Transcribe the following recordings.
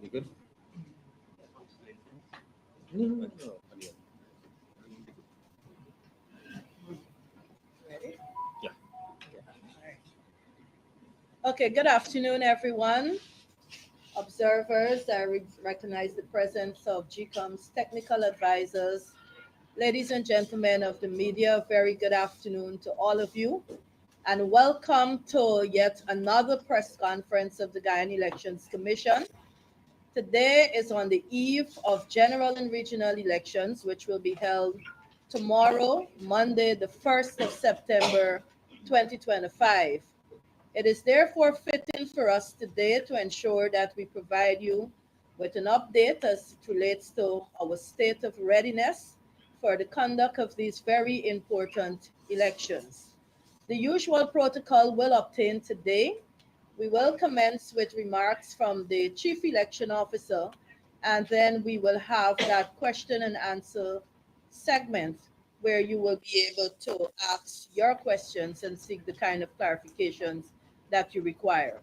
You good? Ready? Yeah. Okay, good afternoon, everyone. Observers, I recognize the presence of GCOM's technical advisors. Ladies and gentlemen of the media, very good afternoon to all of you, and welcome to yet another press conference of the Guyana Elections Commission. Today is on the eve of general and regional elections, which will be held tomorrow, Monday, the 1st of September, 2025. It is therefore fitting for us today to ensure that we provide you with an update as it relates to our state of readiness for the conduct of these very important elections. The usual protocol will obtain today. We will commence with remarks from the Chief Election Officer, and then we will have that question and answer segment where you will be able to ask your questions and seek the kind of clarifications that you require.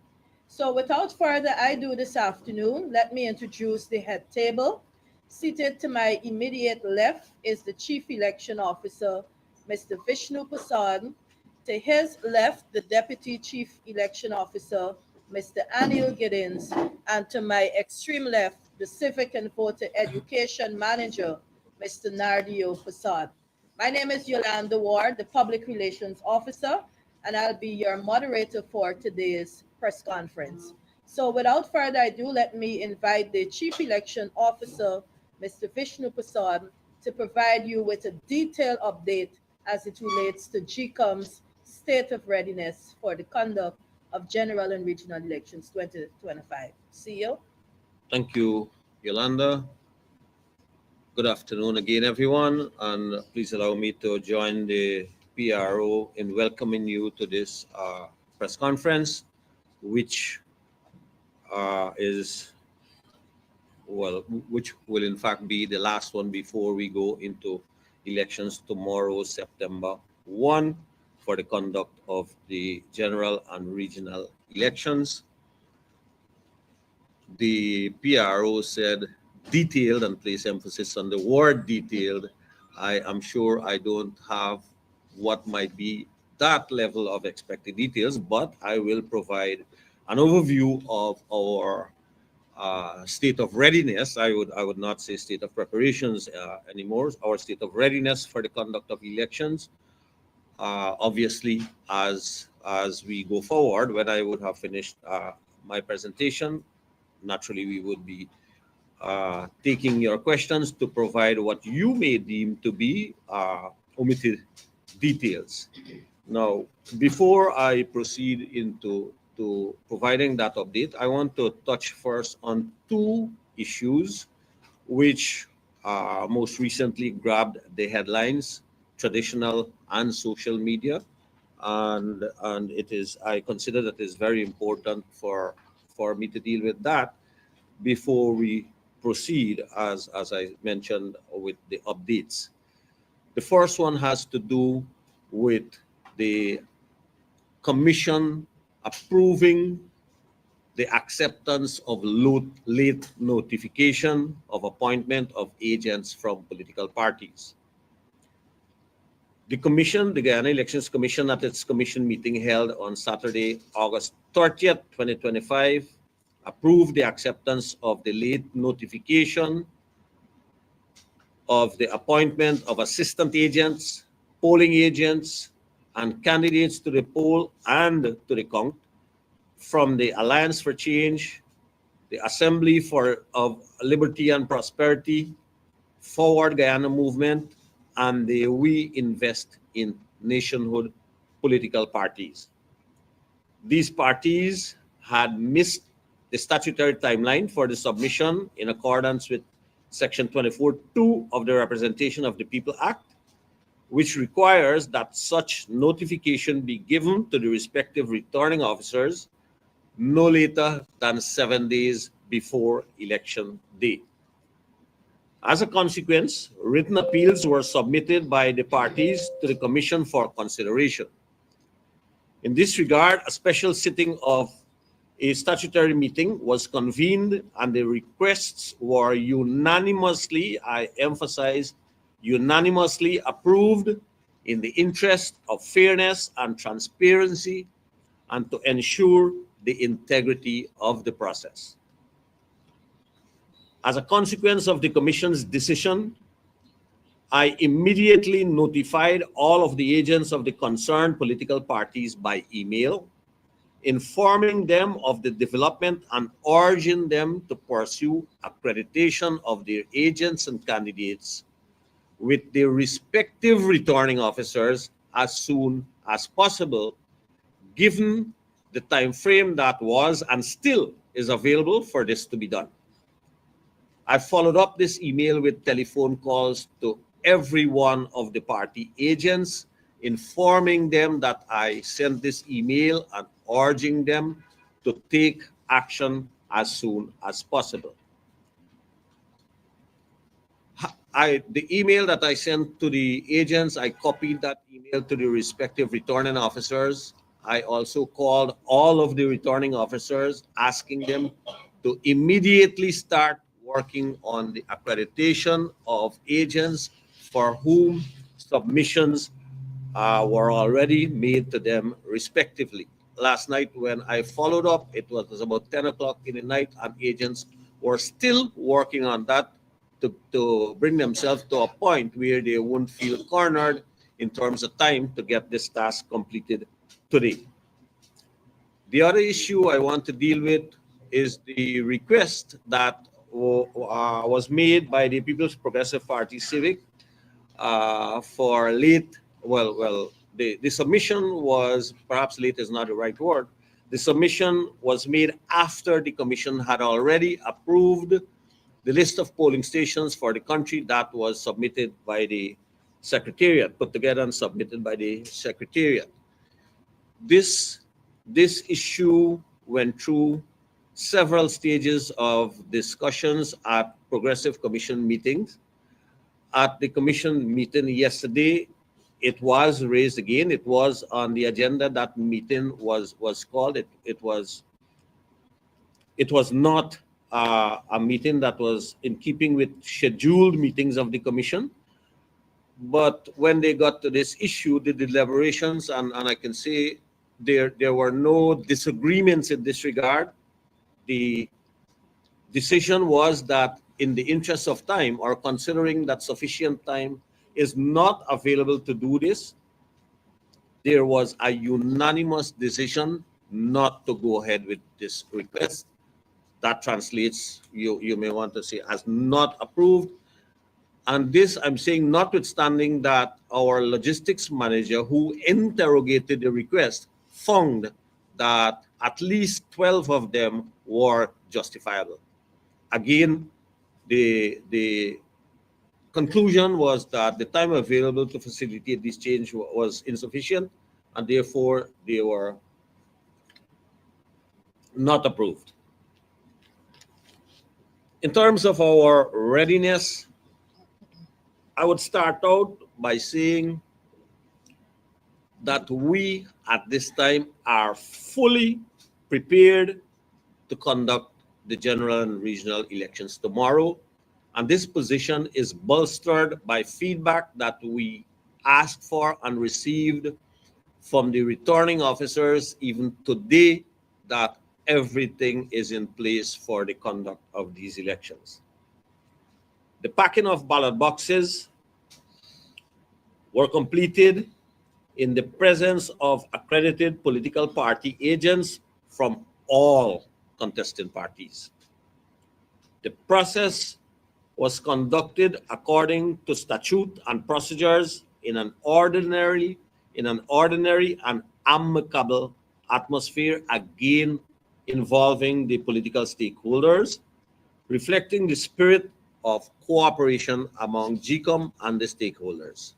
So without further ado this afternoon, let me introduce the head table. Seated to my immediate left is the Chief Election Officer, Mr. Vishnu Prasad. To his left, the Deputy Chief Election Officer, Mr. Anil Giddins. And to my extreme left, the Civic and Voter Education Manager, Mr. Nardio Prasad. My name is Yolanda Ward, the Public Relations Officer, and I'll be your moderator for today's press conference. So without further ado, let me invite the Chief Election Officer, Mr. Vishnu Prasad, to provide you with a detailed update as it relates to GCOM's state of readiness for the conduct of general and regional elections 2025. CEO. Thank you, Yolanda. Good afternoon again, everyone, and please allow me to join the PRO in welcoming you to this press conference, which which will in fact be the last one before we go into elections tomorrow, September 1, for the conduct of the general and regional elections. The PRO said detailed and place emphasis on the word detailed. I am sure I don't have what might be that level of expected details, but I will provide an overview of our state of readiness. I would not say state of preparations anymore. Our state of readiness for the conduct of elections. Obviously, as we go forward, when I would have finished my presentation, naturally we would be taking your questions to provide what you may deem to be omitted details. Now, before I proceed into providing that update, I want to touch first on two issues which most recently grabbed the headlines, traditional and social media, and I consider that it's very important for me to deal with that before we proceed, as I mentioned, with the updates. The first one has to do with the Commission approving the acceptance of late notification of appointment of agents from political parties. The Commission, the Guyana Elections Commission, at its commission meeting held on Saturday, August 30th, 2025, approved the acceptance of the late notification of the appointment of assistant agents, polling agents, and candidates to the poll and to the count from the Alliance for Change, the Assembly of Liberty and Prosperity, Forward Guyana Movement, and the We Invest in Nationhood political parties. These parties had missed the statutory timeline for the submission in accordance with Section 24(2) of the Representation of the People Act, which requires that such notification be given to the respective returning officers no later than 7 days before election day. As a consequence, written appeals were submitted by the parties to the Commission for consideration. In this regard, a special sitting of a statutory meeting was convened and the requests were unanimously, I emphasize, unanimously approved in the interest of fairness and transparency and to ensure the integrity of the process. As a consequence of the Commission's decision, I immediately notified all of the agents of the concerned political parties by email, informing them of the development and urging them to pursue accreditation of their agents and candidates with their respective returning officers as soon as possible, given the time frame that was and still is available for this to be done. I followed up this email with telephone calls to every one of the party agents, informing them that I sent this email and urging them to take action as soon as possible. The email that I sent to the agents, I copied that email to the respective returning officers. I also called all of the returning officers, asking them to immediately start working on the accreditation of agents for whom submissions were already made to them respectively. Last night when I followed up, it was about 10 o'clock in the night and agents were still working on that to bring themselves to a point where they won't feel cornered in terms of time to get this task completed today. The other issue I want to deal with is the request that was made by the People's Progressive Party Civic for late, the submission was, perhaps late is not the right word, the submission was made after the Commission had already approved the list of polling stations for the country that was submitted by the Secretariat, put together and submitted by the Secretariat. This issue went through several stages of discussions at Progressive Commission meetings. At the Commission meeting yesterday, it was raised again. It was on the agenda. That meeting was called. It was not a meeting that was in keeping with scheduled meetings of the Commission. But when they got to this issue, the deliberations, and I can say there were no disagreements in this regard. The decision was that in the interest of time, or considering that sufficient time is not available to do this, there was a unanimous decision not to go ahead with this request. That translates, you may want to say, as not approved. And this, I'm saying, notwithstanding that our logistics manager who interrogated the request found that at least 12 of them were justifiable. Again, the conclusion was that the time available to facilitate this change was insufficient, and therefore they were not approved. In terms of our readiness, I would start out by saying that we at this time are fully prepared to conduct the general and regional elections tomorrow. And this position is bolstered by feedback that we asked for and received from the returning officers even today, that everything is in place for the conduct of these elections. The packing of ballot boxes were completed in the presence of accredited political party agents from all contesting parties. The process was conducted according to statute and procedures in an orderly in an ordinary and amicable atmosphere, again involving the political stakeholders, reflecting the spirit of cooperation among GCOM and the stakeholders.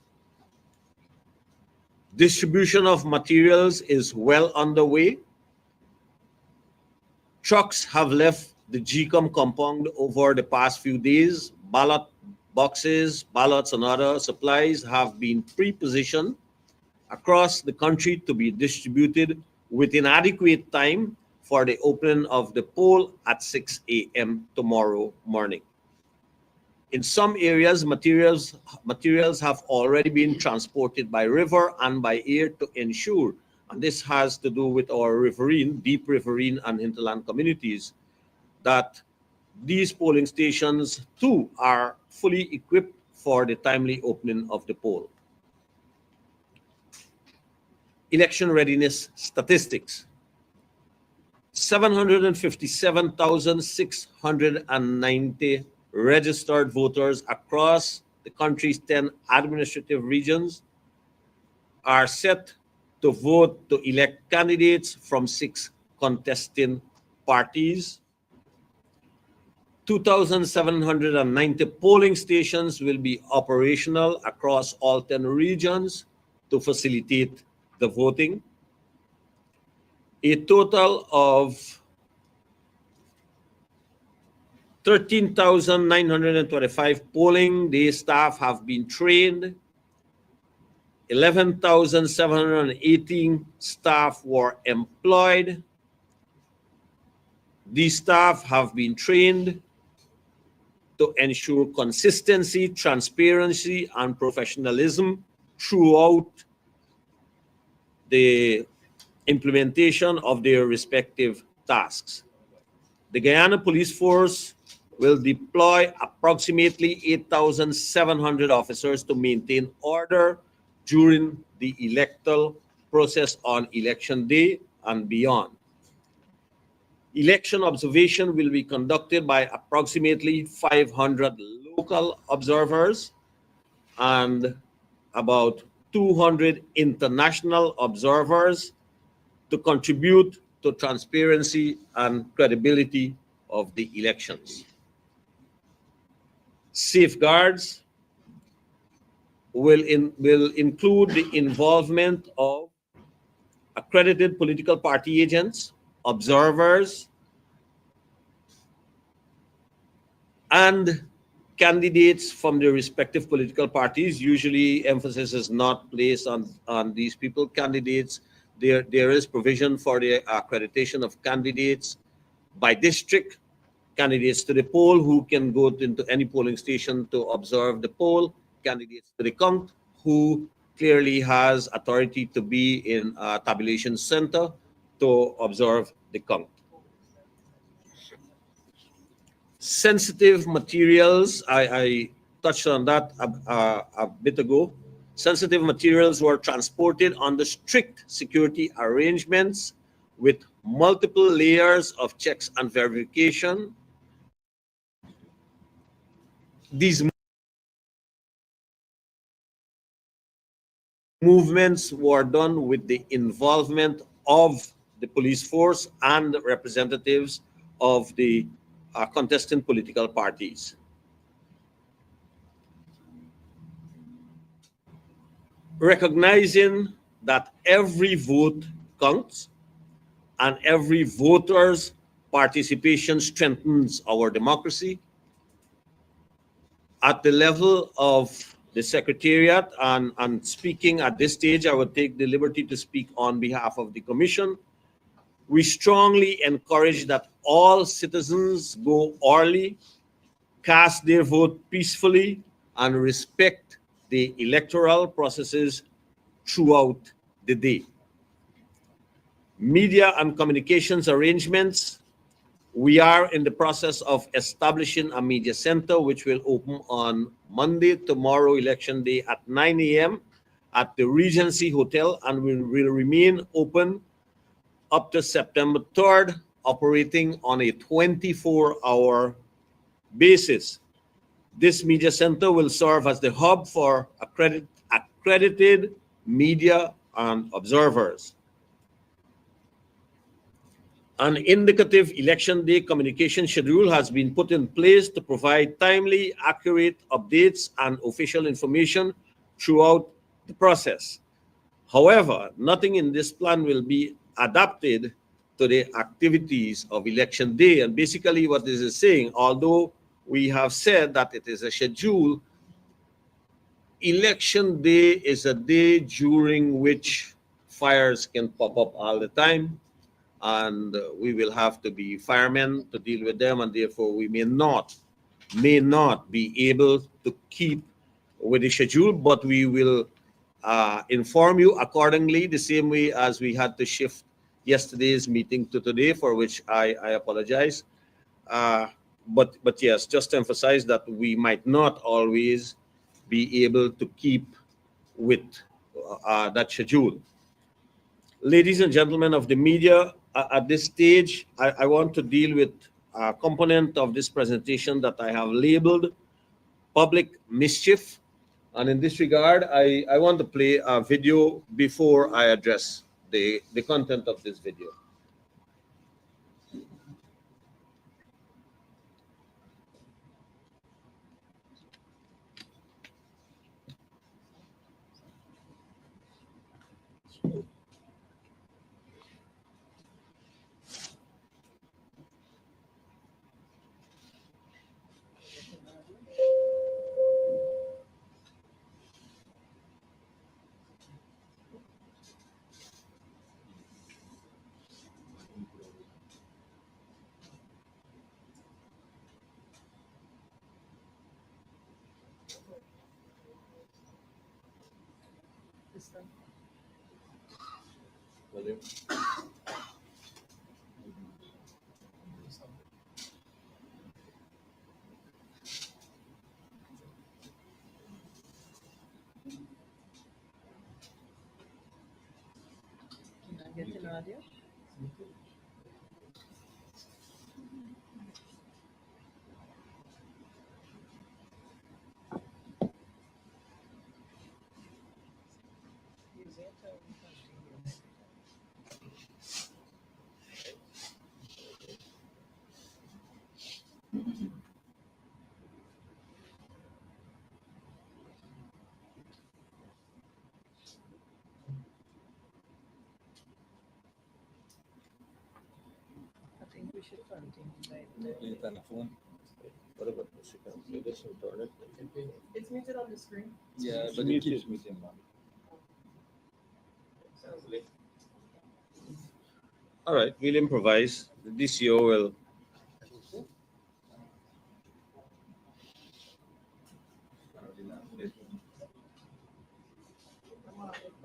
Distribution of materials is well underway. Trucks have left the GCOM compound over the past few days. Ballot boxes, ballots, and other supplies have been pre-positioned across the country to be distributed within adequate time for the opening of the poll at 6 a.m. tomorrow morning. In some areas, materials have already been transported by river and by air to ensure, and this has to do with our riverine, deep riverine and hinterland communities, that these polling stations too are fully equipped for the timely opening of the poll. Election readiness statistics. 757,690 registered voters across the country's 10 administrative regions are set to vote to elect candidates from 6 contesting parties. 2,790 polling stations will be operational across all 10 regions to facilitate the voting. A total of 13,925 polling day staff have been trained. 11,718 staff were employed. These staff have been trained to ensure consistency, transparency, and professionalism throughout the implementation of their respective tasks. The Guyana Police Force will deploy approximately 8,700 officers to maintain order during the electoral process on election day and beyond. Election observation will be conducted by approximately 500 local observers and about 200 international observers to contribute to transparency and credibility of the elections. Safeguards will include the involvement of accredited political party agents, observers, and candidates from the respective political parties. Usually emphasis is not placed on these people. Candidates, there is provision for the accreditation of candidates by district, candidates to the poll who can go into any polling station to observe the poll, candidates to the count who clearly has authority to be in a tabulation center to observe the count. Sensitive materials, I touched on that a bit ago. Sensitive materials were transported under strict security arrangements with multiple layers of checks and verification. These movements were done with the involvement of the police force and representatives of the contesting political parties. Recognizing that every vote counts and every voter's participation strengthens our democracy. At the level of the Secretariat, and speaking at this stage, I would take the liberty to speak on behalf of the Commission. We strongly encourage that all citizens go early, cast their vote peacefully, and respect the electoral processes throughout the day. Media and communications arrangements. We are in the process of establishing a media center which will open on Monday, tomorrow, election day at 9 a.m. at the Regency Hotel, and will remain open up to September 3rd, operating on a 24-hour basis. This media center will serve as the hub for accredited media and observers. An indicative election day communication schedule has been put in place to provide timely, accurate updates and official information throughout the process. However, nothing in this plan will be adapted to the activities of election day. And basically what this is saying, although we have said that it is a schedule, election day is a day during which fires can pop up all the time, and we will have to be firemen to deal with them, and therefore we may not be able to keep with the schedule, but we will inform you accordingly, the same way as we had to shift yesterday's meeting to today, for which I apologize. But yes, just to emphasize that we might not always be able to keep with that schedule. Ladies and gentlemen of the media, at this stage, I want to deal with a component of this presentation that I have labeled public mischief. And in this regard, I want to play a video before I address the content of this video. Getting audio. I think we should continue. What about this? You can play this and turn it. It's muted on the screen. Yeah, but it keeps muting. All right, we'll improvise. The DCO will.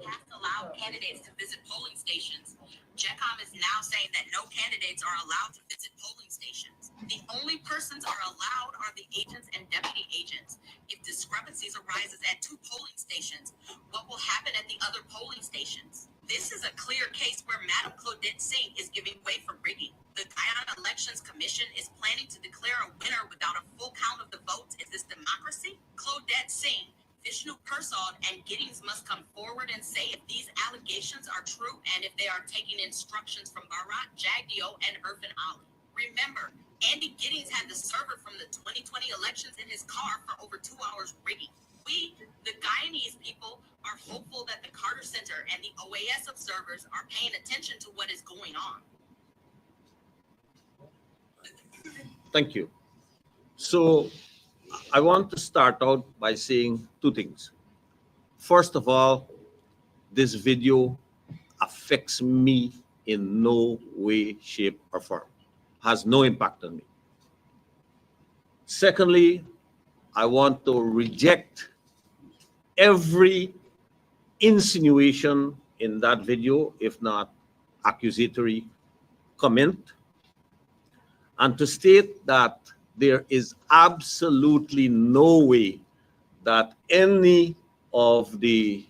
Has allowed candidates to visit polling stations. JECOM is now saying that no candidates are allowed to visit polling stations. The only persons are allowed are the agents and deputy agents. If discrepancies arises at two polling stations, what will happen at the other polling stations? This is a clear case where Madam Claudette Singh is giving way for rigging. The Guyana Elections Commission is planning to declare a winner without a full count of the votes. Is this democracy? Claudette Singh, Vishnu Persad, and Giddings must come forward and say if these allegations are true and if they are taking instructions from Bharat Jagdeo and Irfan Ali. Remember, Andy Giddings had the server from the 2020 elections in his car for over 2 hours rigging. We, the Guyanese people, are hopeful that the Carter Center and the OAS observers are paying attention to what is going on. Thank you. So I want to start out by saying two things. First of all, this video affects me in no way, shape, or form. Has no impact on me. Secondly, I want to reject every insinuation in that video, if not accusatory comment, and to state that there is absolutely no way that any of the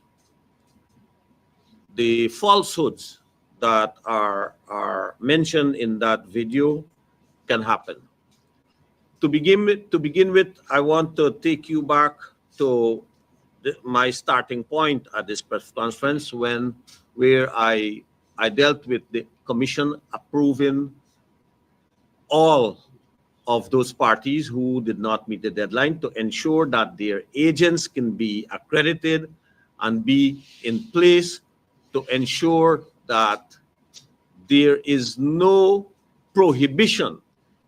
falsehoods that are mentioned in that video can happen. To begin with, I want to take you back to my starting point at this press conference where I dealt with the commission approving all of those parties who did not meet the deadline to ensure that their agents can be accredited and be in place to ensure that there is no prohibition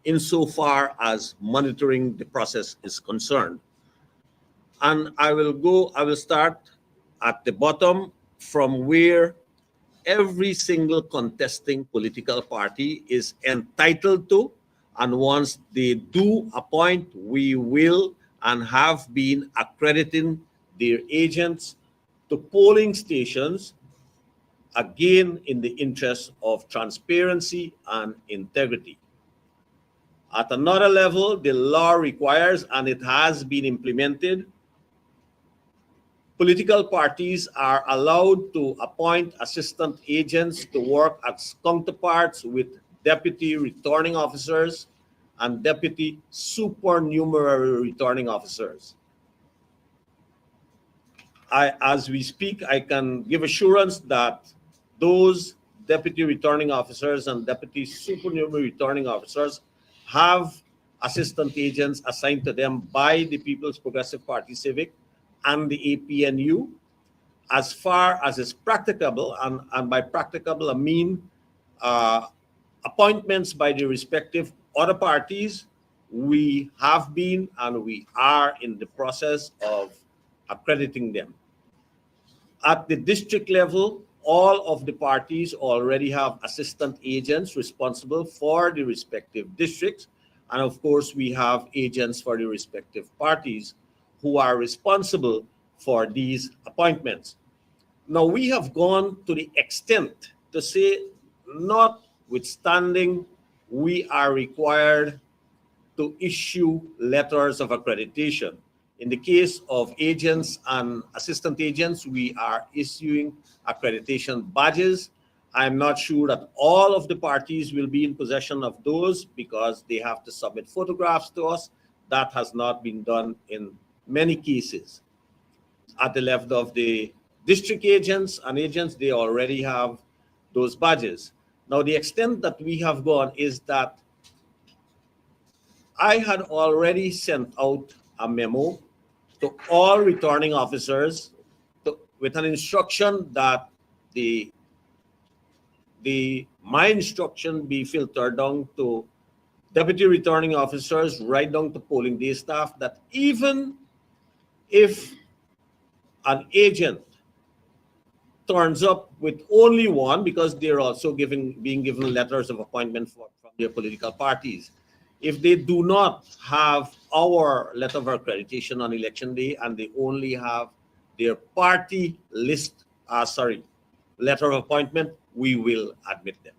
insofar as monitoring the process is concerned. And I will start at the bottom from where every single contesting political party is entitled to. And once they do appoint, we will and have been accrediting their agents to polling stations, again in the interest of transparency and integrity. At another level, the law requires, and it has been implemented, political parties are allowed to appoint assistant agents to work as counterparts with deputy returning officers and deputy supernumerary returning officers. As we speak, I can give assurance that those deputy returning officers and deputy supernumerary returning officers have assistant agents assigned to them by the People's Progressive Party Civic and the APNU as far as is practicable, and by practicable I mean appointments by the respective other parties. We have been and we are in the process of accrediting them. At the district level, all of the parties already have assistant agents responsible for the respective districts. And of course, we have agents for the respective parties who are responsible for these appointments. Now, we have gone to the extent to say, notwithstanding, we are required to issue letters of accreditation. In the case of agents and assistant agents, we are issuing accreditation badges. I'm not sure that all of the parties will be in possession of those because they have to submit photographs to us. That has not been done in many cases. At the level of the district agents and agents, they already have those badges. Now, the extent that we have gone is that I had already sent out a memo to all returning officers with an instruction that my instruction be filtered down to deputy returning officers, right down to polling day staff, that even if an agent turns up with only one, because they're also being given letters of appointment from their political parties, if they do not have our letter of accreditation on election day and they only have their party letter of appointment, we will admit them.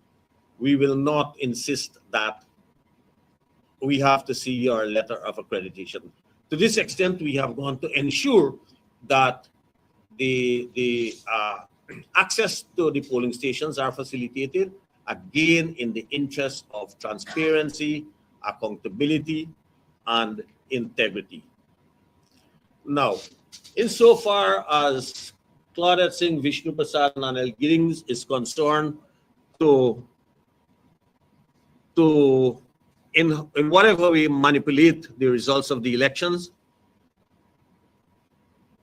We will not insist that we have to see your letter of accreditation. To this extent, we have gone to ensure that the access to the polling stations are facilitated, again, in the interest of transparency, accountability, and integrity. Now, insofar as Claudette Singh, Vishnu Prasad, and Anil Giddings is concerned, in whatever we manipulate the results of the elections,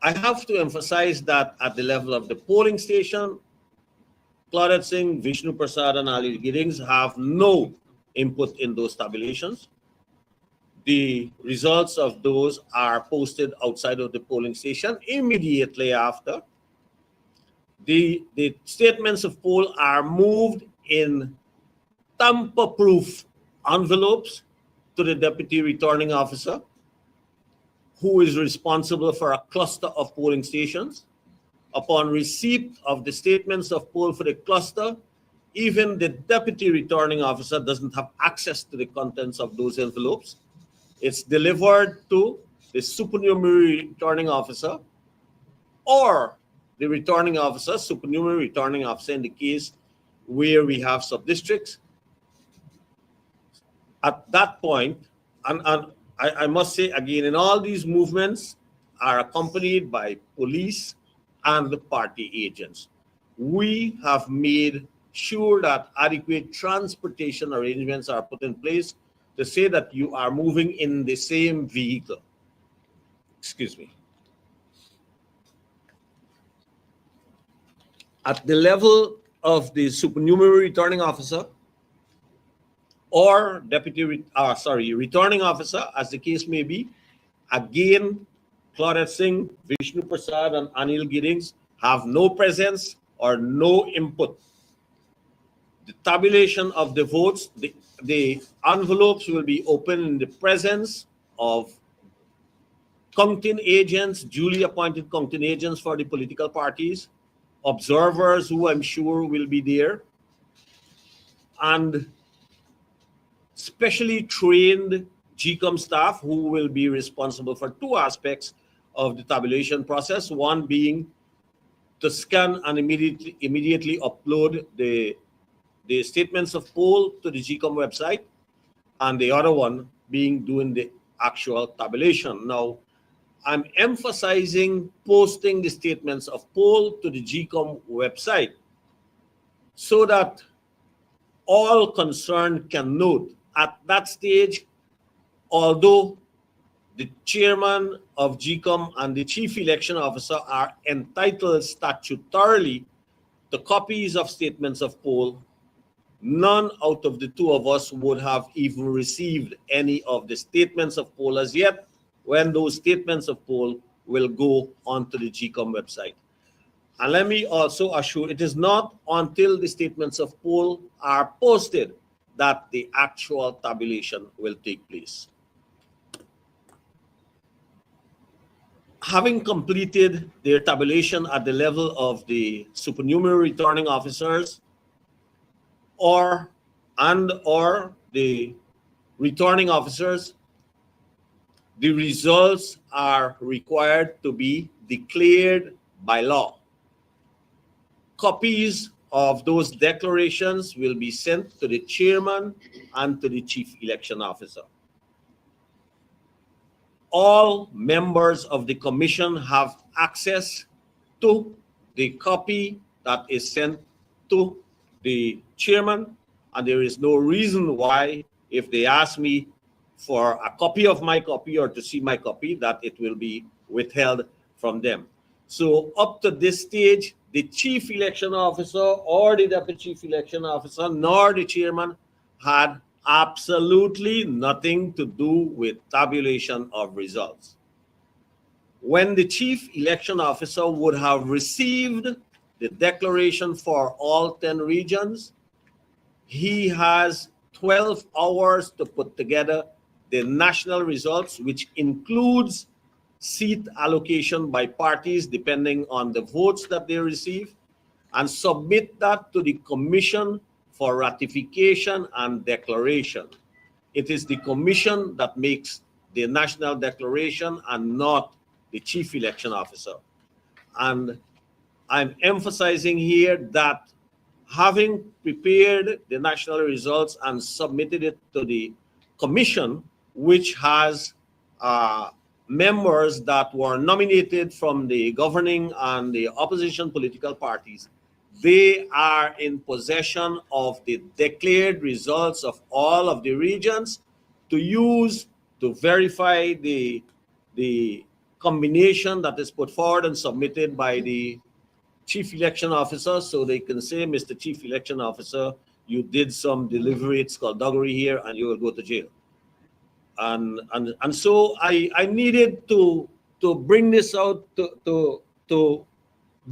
I have to emphasize that at the level of the polling station, Claudette Singh, Vishnu Prasad, and Anil Giddings have no input in those tabulations. The results of those are posted outside of the polling station immediately after. The statements of poll are moved in tamper-proof envelopes to the deputy returning officer, who is responsible for a cluster of polling stations. Upon receipt of the statements of poll for the cluster, even the deputy returning officer doesn't have access to the contents of those envelopes. It's delivered to the supernumerary returning officer or the returning officer, supernumerary returning officer in the case where we have sub-districts. At that point, and I must say again, in all these movements, are accompanied by police and party agents. We have made sure that adequate transportation arrangements are put in place to say that you are moving in the same vehicle. Excuse me. At the level of the supernumerary returning officer or returning officer, as the case may be, again, Claudette Singh, Vishnu Prasad, and Anil Giddings have no presence or no input. The tabulation of the votes, the envelopes will be open in the presence of counting agents, duly appointed counting agents for the political parties, observers who I'm sure will be there, and specially trained GCOM staff who will be responsible for two aspects of the tabulation process, one being to scan and immediately upload the statements of poll to the GCOM website, and the other one being doing the actual tabulation. Now, I'm emphasizing posting the statements of poll to the GCOM website so that all concerned can note at that stage, although the chairman of GCOM and the chief election officer are entitled statutorily to copies of statements of poll, none out of the two of us would have even received any of the statements of poll as yet, when those statements of poll will go onto the GCOM website. And let me also assure, it is not until the statements of poll are posted that the actual tabulation will take place. Having completed their tabulation at the level of the supernumerary returning officers or the returning officers, the results are required to be declared by law. Copies of those declarations will be sent to the chairman and to the chief election officer. All members of the commission have access to the copy that is sent to the chairman, and there is no reason why, if they ask me for a copy of my copy or to see my copy, that it will be withheld from them. So up to this stage, the chief election officer or the deputy chief election officer nor the chairman had absolutely nothing to do with tabulation of results. When the chief election officer would have received the declaration for all 10 regions, he has 12 hours to put together the national results, which includes seat allocation by parties depending on the votes that they receive, and submit that to the commission for ratification and declaration. It is the commission that makes the national declaration and not the chief election officer. And I'm emphasizing here that having prepared the national results and submitted it to the commission, which has members that were nominated from the governing and the opposition political parties, they are in possession of the declared results of all of the regions to use to verify the combination that is put forward and submitted by the chief election officer, so they can say, Mr. Chief Election Officer, you did some delivery, it's skullduggery here, and you will go to jail. And so I needed to bring this out to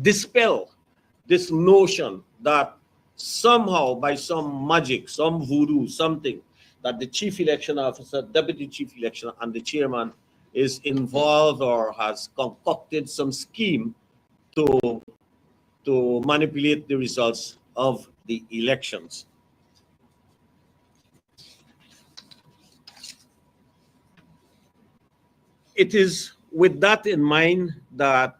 dispel this notion that somehow by some magic, some voodoo, something, that the chief election officer, deputy chief election, and the chairman is involved or has concocted some scheme to manipulate the results of the elections. It is with that in mind that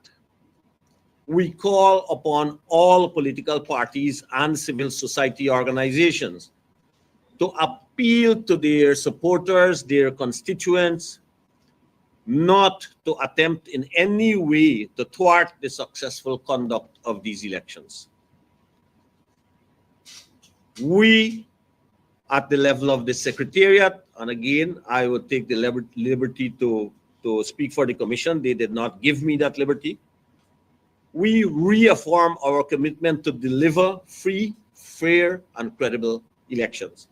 we call upon all political parties and civil society organizations to appeal to their supporters, their constituents, not to attempt in any way to thwart the successful conduct of these elections. We, at the level of the Secretariat, and again, I would take the liberty to speak for the Commission. They did not give me that liberty. We reaffirm our commitment to deliver free, fair, and credible elections.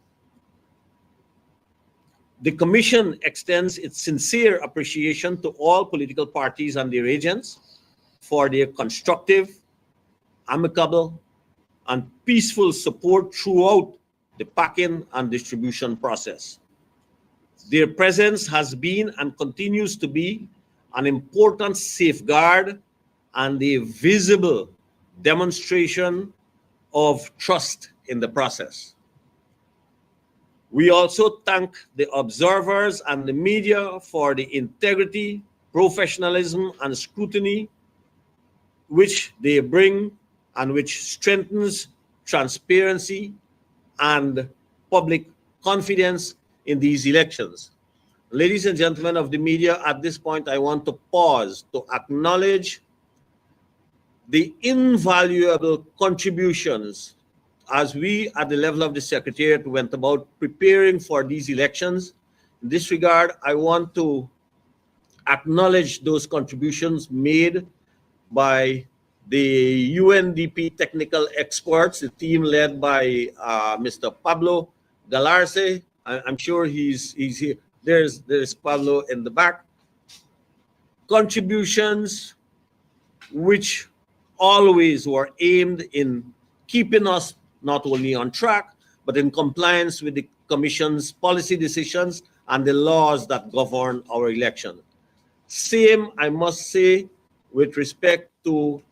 The Commission extends its sincere appreciation to all political parties and their agents for their constructive, amicable, and peaceful support throughout the packing and distribution process. Their presence has been and continues to be an important safeguard and a visible demonstration of trust in the process. We also thank the observers and the media for the integrity, professionalism, and scrutiny which they bring and which strengthens transparency and public confidence in these elections. Ladies and gentlemen of the media, at this point, I want to pause to acknowledge the invaluable contributions as we at the level of the Secretariat went about preparing for these elections. In this regard, I want to acknowledge those contributions made by the UNDP technical experts, the team led by Mr. Pablo Galarce. I'm sure he's here. There's Pablo in the back. Contributions which always were aimed in keeping us not only on track, but in compliance with the Commission's policy decisions and the laws that govern our election. Same, I must say, with respect to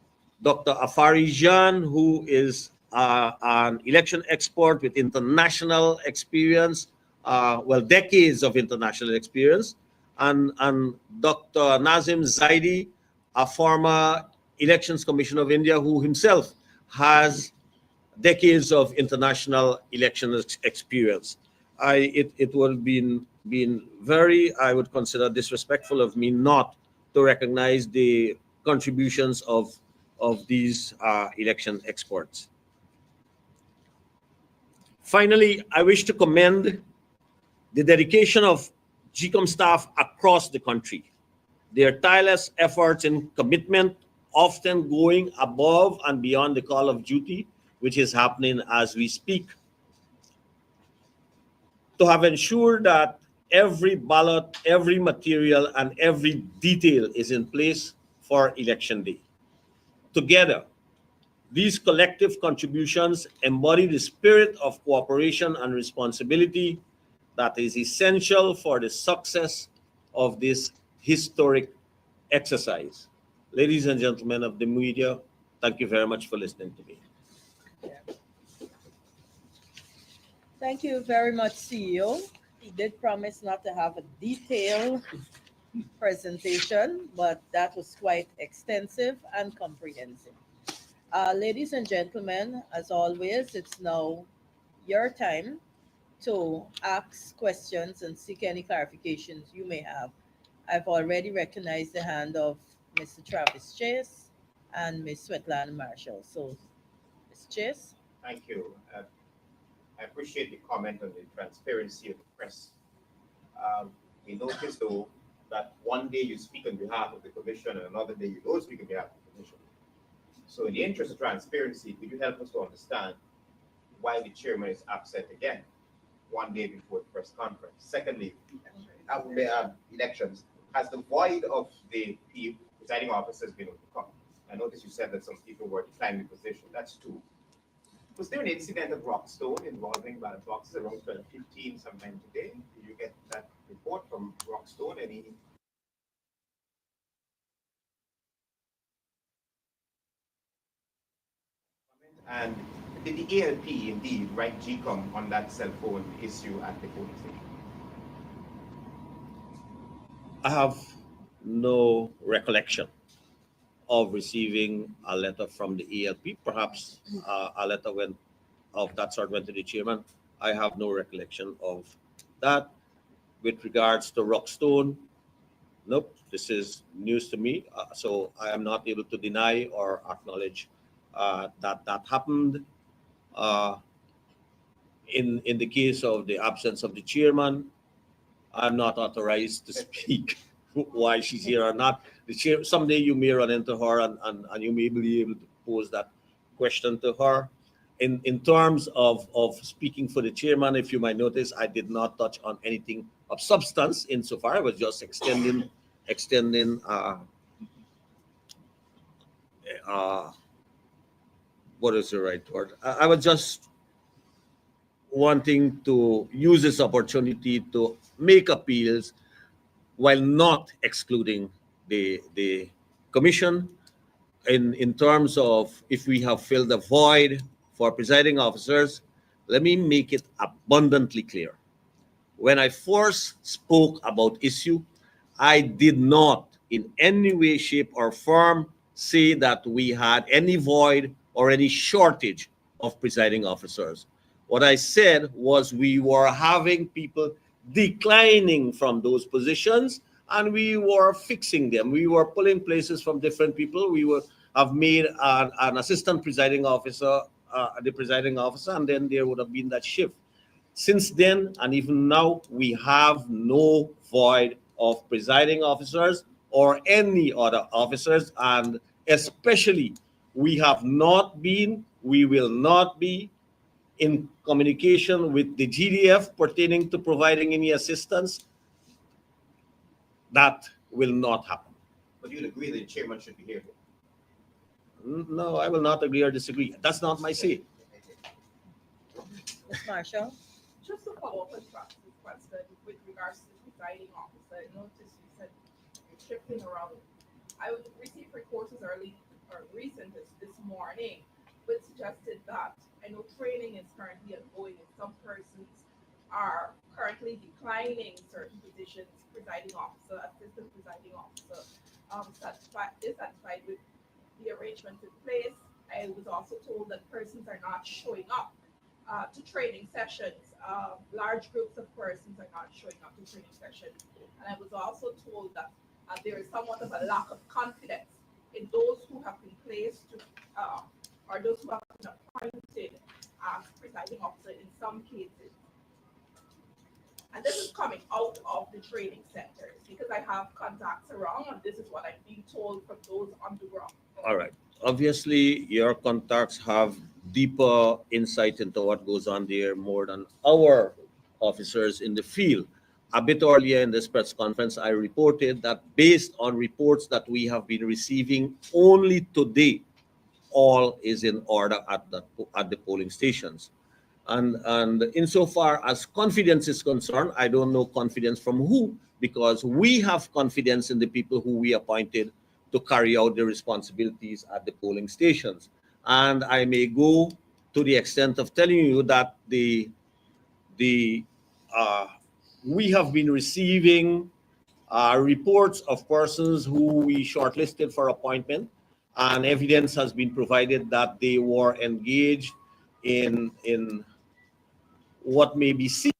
Dr. Afari Jan, who is an election expert with international experience, decades of international experience, and Dr. Nazim Zaidi, a former Elections Commissioner of India, who himself has decades of international election experience. It would have been very, I would consider, disrespectful of me not to recognize the contributions of these election experts. Finally, I wish to commend the dedication of GCOM staff across the country. Their tireless efforts and commitment, often going above and beyond the call of duty, which is happening as we speak, to have ensured that every ballot, every material, and every detail is in place for election day. Together, these collective contributions embody the spirit of cooperation and responsibility that is essential for the success of this historic exercise. Ladies and gentlemen of the media, thank you very much for listening to me. Thank you very much, CEO. He did promise not to have a detailed presentation, but that was quite extensive and comprehensive. Ladies and gentlemen, as always, it's now your time to ask questions and seek any clarifications you may have. I've already recognized the hand of Mr. Travis Chase and Ms. Svetlana Marshall. So, Ms. Chase? Thank you. I appreciate the comment on the transparency of the press. We noticed, though, that one day you speak on behalf of the Commission and another day you don't speak on behalf of the Commission. So in the interest of transparency, could you help us to understand why the chairman is upset again, one day before the press conference? Secondly, elections, has the void of the presiding officers been overcome? I noticed you said that some people were declining the position. That's two. Was there an incident at Rockstone involving ballot boxes around 12:15 sometime today? Did you get that report from Rockstone? Any? And did the ALP indeed write GCOM on that cell phone issue at the polling station? I have no recollection of receiving a letter from the ALP. Perhaps a letter of that sort went to the chairman. I have no recollection of that. With regards to Rockstone, Nope, this is news to me. So I am not able to deny or acknowledge that that happened. Uh, in the case of the absence of the chairman, I'm not authorized to speak why she's here or not. The chair, someday you may run into her and you may be able to pose that question to her. In terms of speaking for the chairman, if you might notice, I did not touch on anything of substance insofar. I was just extending uh, what is the right word? I was just wanting to use this opportunity to make appeals while not excluding the commission in terms of if we have filled a void for presiding officers. Let me make it abundantly clear. When I first spoke about issue, I did not in any way, shape, or form say that we had any void or any shortage of presiding officers. What I said was we were having people declining from those positions and we were fixing them. We were pulling places from different people. We were have made an assistant presiding officer the presiding officer, and then there would have been that shift. Since then, and even now, we have no void of presiding officers or any other officers, and especially we have not been, we will not be in communication with the GDF pertaining to providing any assistance. That will not happen. But you'd agree the chairman should be here. No, I will not agree or disagree. That's not my say. Ms. Marshall? Just to follow up on Tracy's question with regards to the presiding officer, I noticed you said you're shifting around. I received reports as early or recent as this morning, which suggested that I know training is currently ongoing and some persons are currently declining certain positions, presiding officer, assistant presiding officer, dissatisfied with the arrangements in place. I was also told that persons are not showing up to training sessions. Large groups of persons are not showing up to training sessions. And I was also told that there is somewhat of a lack of confidence in those who have been placed to, or those who have been appointed as presiding officer in some cases. And this is coming out of the training centers because I have contacts around, and this is what I'm being told from those on the ground. All right. Obviously, your contacts have deeper insight into what goes on there more than our officers in the field. A bit earlier in this press conference, I reported that based on reports that we have been receiving only today, all is in order at the polling stations. And insofar as confidence is concerned, I don't know confidence from who, because we have confidence in the people who we appointed to carry out the responsibilities at the polling stations. And I may go to the extent of telling you that the we have been receiving reports of persons who we shortlisted for appointment, and evidence has been provided that they were engaged in what may be seen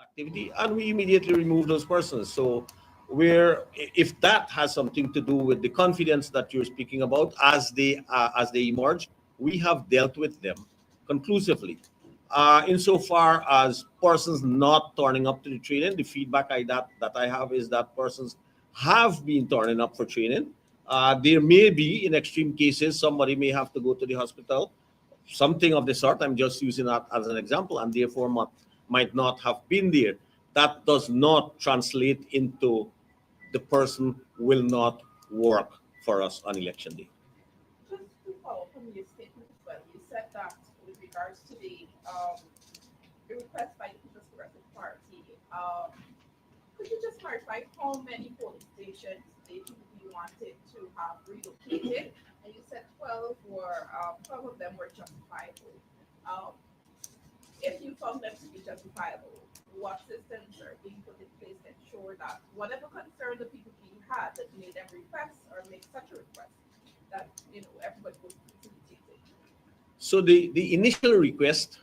activity, and we immediately remove those persons. So if that has something to do with the confidence that you're speaking about as they emerge, we have dealt with them conclusively. Insofar as persons not turning up to the training, the feedback that I have is that persons have been turning up for training. There may be, in extreme cases, somebody may have to go to the hospital, something of the sort. I'm just using that as an example, and therefore might not have been there. That does not translate into the person will not work for us on election day. Just to follow up on your statement as well, you said that with regards to the request by the People's Progressive Party, could you just clarify how many polling stations they wanted to have relocated? And you said 12 of them were justifiable. If you found them to be justifiable, what systems are being put in place to ensure that whatever concern the people had that made them request or make such a request, that everybody was facilitated? So the initial request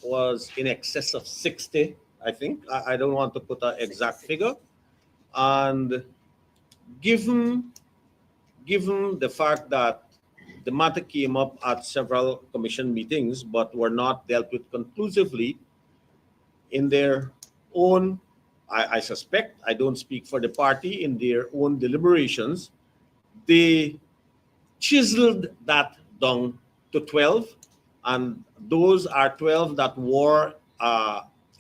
was in excess of 60, I think. I don't want to put an exact figure. And given the fact that the matter came up at several commission meetings but were not dealt with conclusively in their own, I suspect, I don't speak for the party, in their own deliberations, they chiseled that down to 12, and those are 12 that were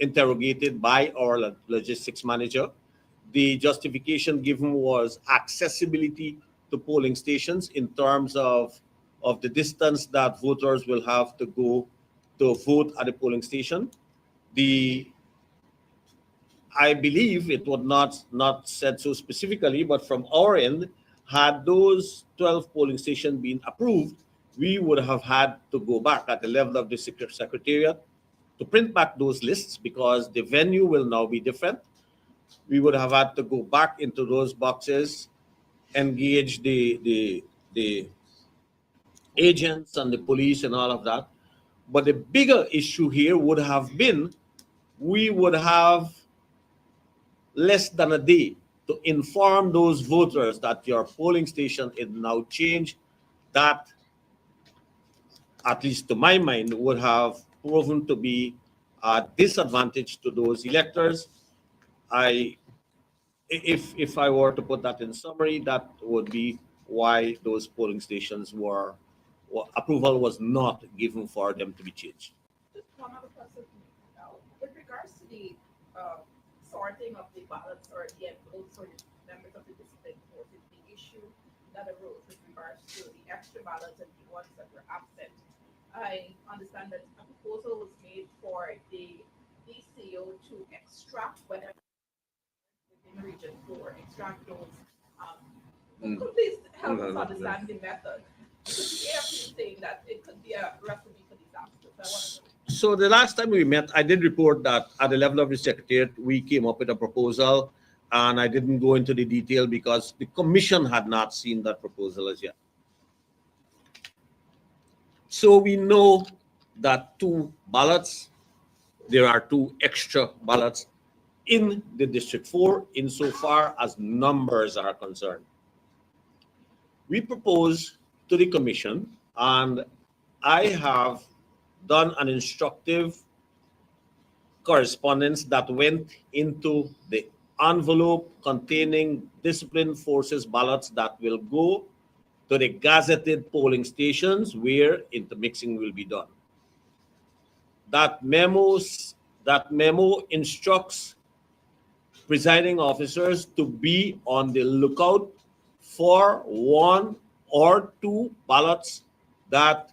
interrogated by our logistics manager. The justification given was accessibility to polling stations in terms of the distance that voters will have to go to vote at the polling station. I believe it was not said so specifically, but from our end, had those 12 polling stations been approved, we would have had to go back at the level of the secretariat to print back those lists because the venue will now be different. We would have had to go back into those boxes, engage the agents and the police and all of that. But the bigger issue here would have been we would have less than a day to inform those voters that your polling station is now changed. That, at least to my mind, would have proven to be a disadvantage to those electors. If I were to put that in summary, that would be why those polling stations approval was not given for them to be changed. Just one other question. With regards to the sorting of the ballots or the envelopes or the members of the discipline force, the issue that arose with regards to the extra ballots and the ones that were absent. I understand that a proposal was made for the DCO to extract whatever within Region 4, extract those. Could you please help us understand the method? Because the AFP is saying that it could be a recipe for disaster. So the last time we met, I did report that at the level of the secretariat, we came up with a proposal, and I didn't go into the detail because the commission had not seen that proposal as yet. So we know that there are two extra ballots in the District 4 insofar as numbers are concerned. We propose to the commission, and I have done an instructive correspondence that went into the envelope containing discipline forces ballots that will go to the gazetted polling stations where intermixing will be done. That memo instructs presiding officers to be on the lookout for one or two ballots that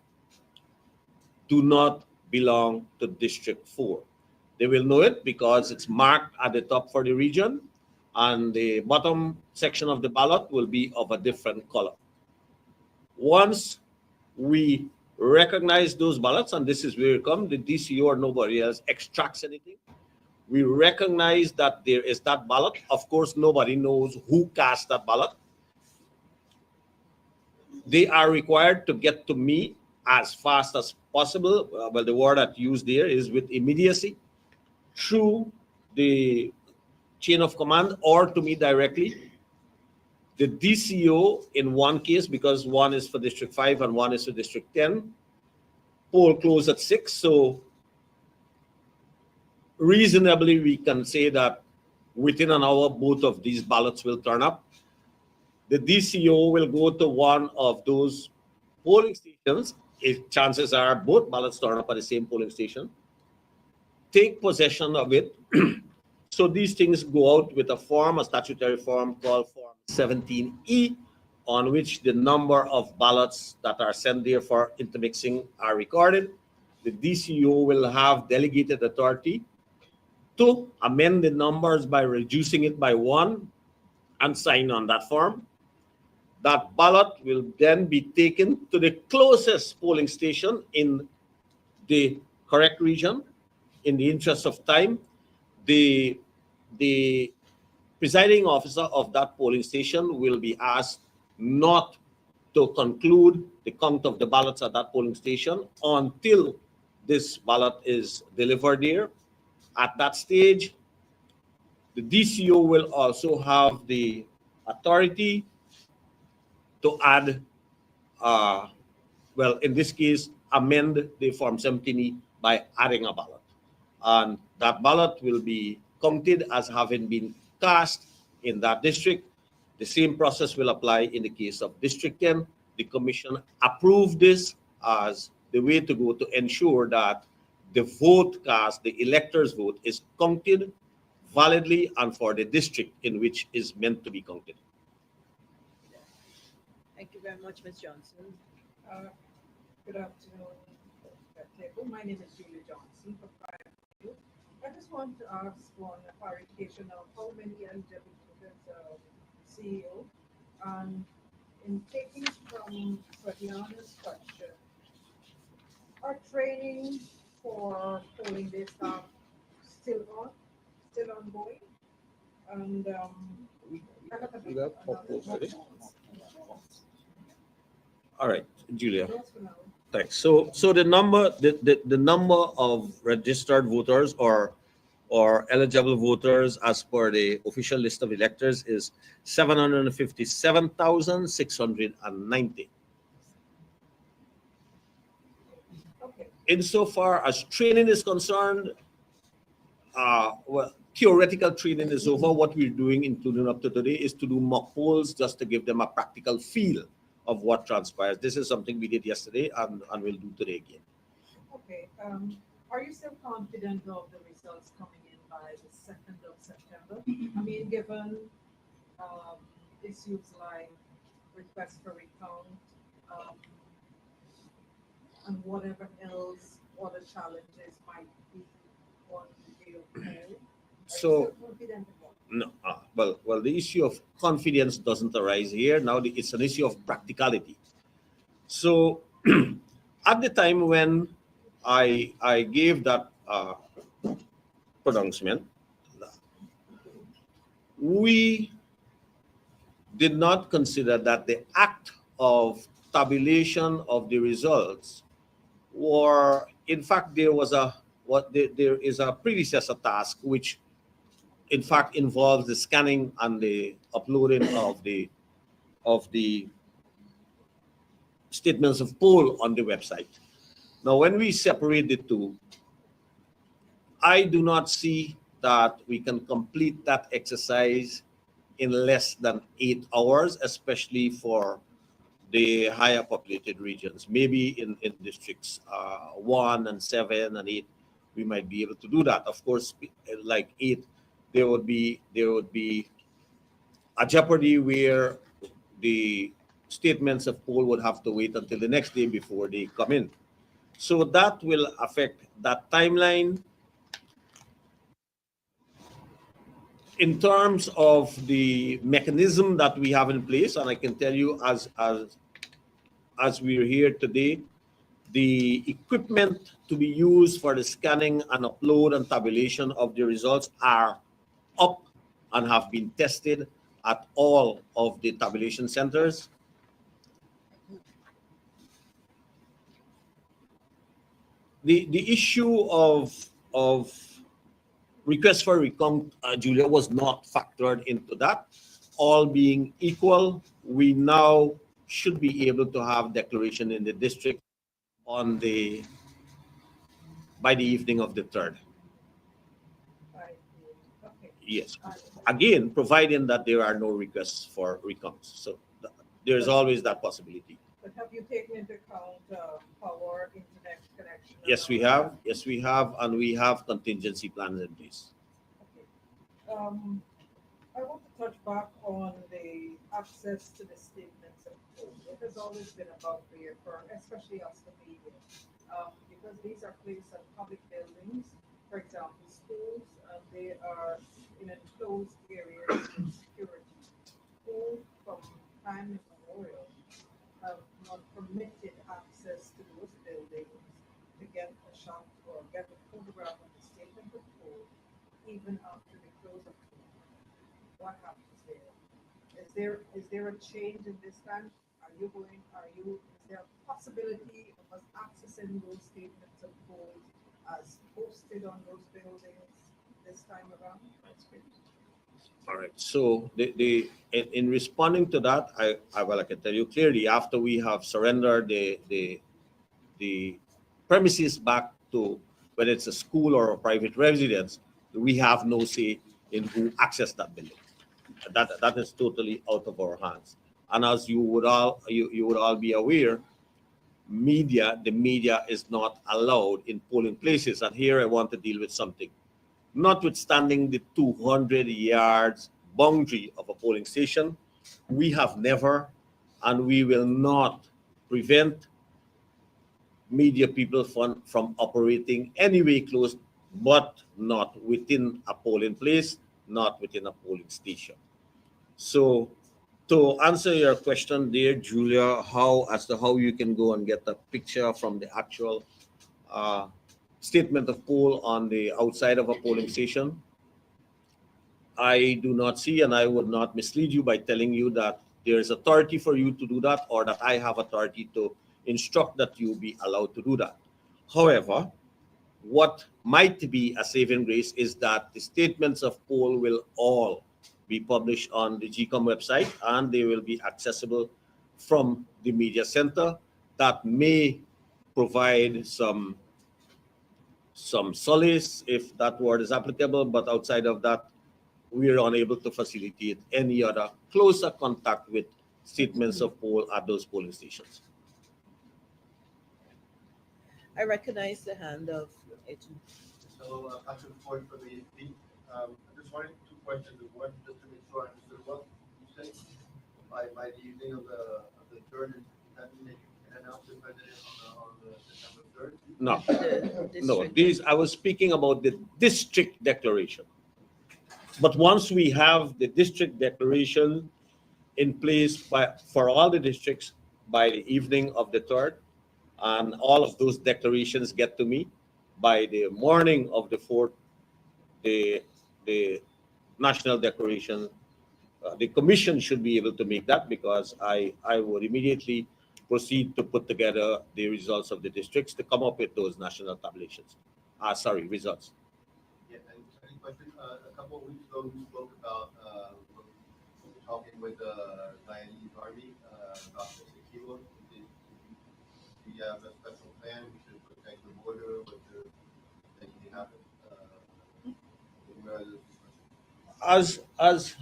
do not belong to District 4. They will know it because it's marked at the top for the region, and the bottom section of the ballot will be of a different color. Once we recognize those ballots, and this is where it comes, the DCO or nobody else extracts anything. We recognize that there is that ballot. Of course, nobody knows who cast that ballot. They are required to get to me as fast as possible. Well, the word that used there is with immediacy through the chain of command or to me directly. The DCO in one case, because one is for District 5 and one is for District 10, poll closed at 6. So reasonably, we can say that within an hour, both of these ballots will turn up. The DCO will go to one of those polling stations. If chances are both ballots turn up at the same polling station, take possession of it. So these things go out with a statutory form called Form 17E, on which the number of ballots that are sent there for intermixing are recorded. The DCO will have delegated authority to amend the numbers by reducing it by 1 and sign on that form. That ballot will then be taken to the closest polling station in the correct region. In the interest of time, the presiding officer of that polling station will be asked not to conclude the count of the ballots at that polling station until this ballot is delivered there. At that stage, the DCO will also have the authority to add, well, in this case, amend the Form 17E by adding a ballot. And that ballot will be counted as having been cast in that district. The same process will apply in the case of District 10. The commission approved this as the way to go to ensure that the vote cast, the electors' vote, is counted validly and for the district in which is meant to be counted. Thank you very much, Ms. Johnson. Good afternoon, table. My name is Julia Johnson from Five. I just want to ask one clarification of how many LGBTs CEO, and in taking from Sadiana's question, are training for polling day staff still ongoing? And I have another- All right, Julia. Those for now. Thanks. So the number of registered voters or eligible voters as per the official list of electors is 757,690. Okay. Insofar as training is concerned, well, theoretical training is over. What we're doing, including up to today, is to do mock polls just to give them a practical feel of what transpires. This is something we did yesterday and we'll do today again. Okay. Are you still confident of the results coming in by the 2nd of September? I mean, given issues like requests for recount and whatever else, other challenges might be on the day of poll. Are you So still confident about it? no, well, the issue of confidence doesn't arise here. Now it's an issue of practicality. So at the time when I gave that pronouncement, we did not consider that the act of tabulation of the results were, in fact, there is a predecessor task which in fact involves the scanning and the uploading of the statements of poll on the website. Now, when we separate the two, I do not see that we can complete that exercise in less than 8 hours, especially for the higher populated regions. Maybe in districts 1 and 7 and 8, we might be able to do that. Of course, like 8, there would be a jeopardy where the statements of poll would have to wait until the next day before they come in. So that will affect that timeline. In terms of the mechanism that we have in place, and I can tell you as we're here today, the equipment to be used for the scanning and upload and tabulation of the results are up and have been tested at all of the tabulation centers. The issue of request for recount, Julia, was not factored into that. All being equal, we now should be able to have declaration in the district by the evening of the 3rd. Okay. Yes. Again, providing that there are no requests for recounts. So there's always that possibility. But have you taken into account power, internet connection? Yes, we have. Yes, we have. And we have contingency plans in place. Okay. I want to touch back on the access to the statements of poll. It has always been about for especially us, the media, because these are placed at public buildings, for example, schools, they are in enclosed areas with security. Who, from time immemorial, have not permitted access to those buildings to get a shot or get a photograph of the statement of poll, even after the close of poll. What happens there? Is there a change in this time? Is there a possibility of us accessing those statements of polls as posted on those buildings this time around? All right. So in responding to that, I can tell you clearly after we have surrendered the premises back to whether it's a school or a private residence, we have no say in who access that building. That is totally out of our hands. And as you would all be aware, the media is not allowed in polling places. And here I want to deal with something. Notwithstanding the 200 yards boundary of a polling station, we have never and we will not prevent media people from operating anyway close, but not within a polling place, not within a polling station. So to answer your question there, Julia, as to how you can go and get a picture from the actual uh, statement of poll on the outside of a polling station, I do not see, and I would not mislead you by telling you that there is authority for you to do that, or that I have authority to instruct that you be allowed to do that. However, what might be a saving grace is that the statements of poll will all be published on the GCOM website, and they will be accessible from the media center. That may provide some solace if that word is applicable, but outside of that, we are unable to facilitate any other closer contact with statements of poll at those polling stations. I recognize the hand of Agent. So, Patrick Ford for the AFP. I just wanted two questions. One, just to make sure I understood what you said. By the evening of the third, that means that you can announce the president on the December 3rd? No, The no. district. I was speaking about the district declaration. But once we have the district declaration in place for all the districts by the evening of the 3rd, and all of those declarations get to me by the morning of the 4th, the national declaration, the commission should be able to make that, because I would immediately proceed to put together the results of the districts to come up with those national tabulations. Results. Yeah, and second question, a couple of weeks ago, we spoke about, talking with the Guyanese Army, about the Sekiwa. Do you have a special plan to protect the border with the, anything happen? Where is this question?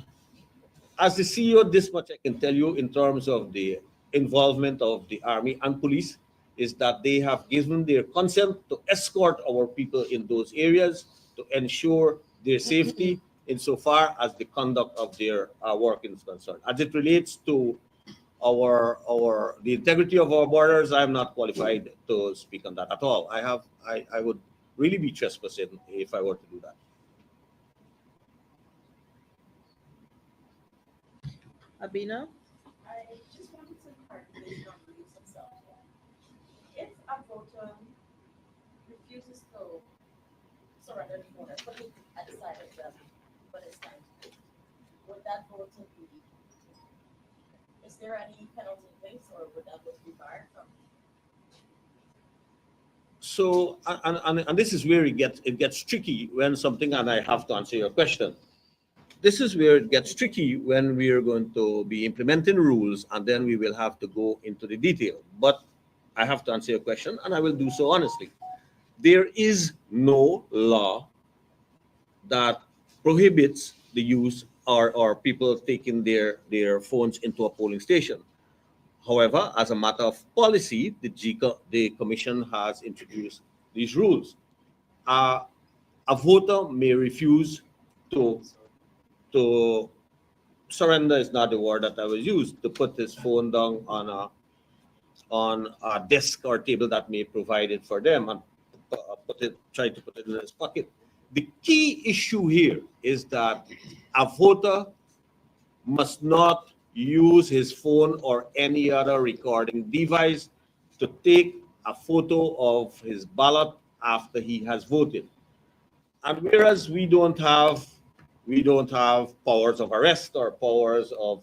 As the CEO, this much I can tell you in terms of the involvement of the army and police is that they have given their consent to escort our people in those areas to ensure their safety insofar as the conduct of their work is concerned. As it relates to the integrity of our borders, I'm not qualified to speak on that at all. I would really be trespassing if I were to do that. Abina? I just wanted some clarification on the use of cell phone. If a voter refuses to surrender the phone and put it at the side of them when it's time to vote, would that voter be, is there any penalty in place, or would that voter be barred from? So, and this is where it gets tricky when something, and I have to answer your question. This is where it gets tricky when we are going to be implementing rules, and then we will have to go into the detail. But I have to answer your question, and I will do so honestly. There is no law that prohibits the use or people taking their phones into a polling station. However, as a matter of policy, the commission has introduced these rules. A voter may refuse to surrender is not the word that I was used, to put his phone down on a desk or table that may provide it for them, and try to put it in his pocket. The key issue here is that a voter must not use his phone or any other recording device to take a photo of his ballot after he has voted. And whereas we don't have powers of arrest or powers of